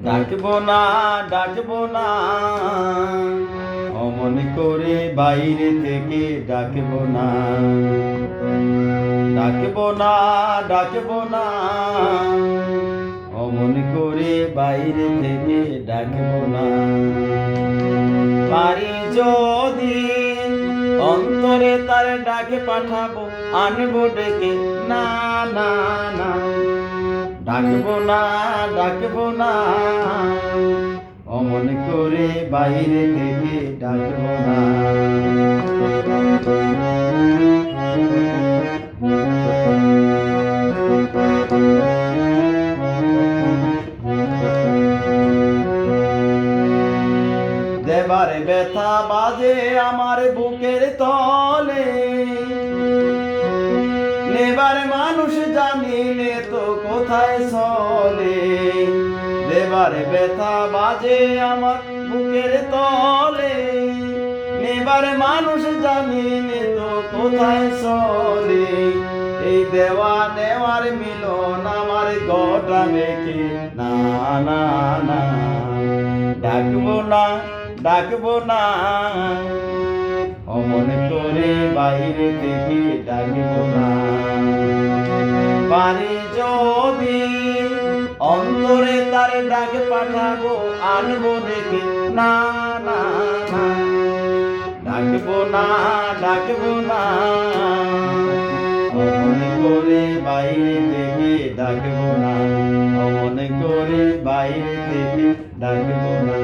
ডাকবো না ডাকবো না অমন করে বাইরে থেকে ডাকবো না, ডাকবো না ডাকবো না অমন করে বাইরে থেকে ডাকবো না। পারি যদি অন্তরে তার ডাকে পাঠাবো, আনবো ডেকে, না না না ডাকবো না ডাকবো না অমন করে বাইরে থেকে ডাকবো না। দেবার ব্যথা বাজে আমার বুকের তলে, নেবার মানুষ জানিলে তো কোথায় চলে। দেবার ব্যথা বাজে আমার বুকের তলে, নেবার মানুষ জানিলে তো কোথায় চলে। এই দেওয়া নেওয়ার মিলন আমার গোটা মেখে, না না না ডাকবো না ডাকবো না অমন করে বাইরে থেকে ডাকবো না। পারি যদি অন্তরে তার ডাকে পাঠাবো, আনবো ডেকে, না না না ডাকবো না ডাকবো না অমন করে বাইরে থেকে ডাকবো না, অমন করে বাইরে থেকে ডাকবো না।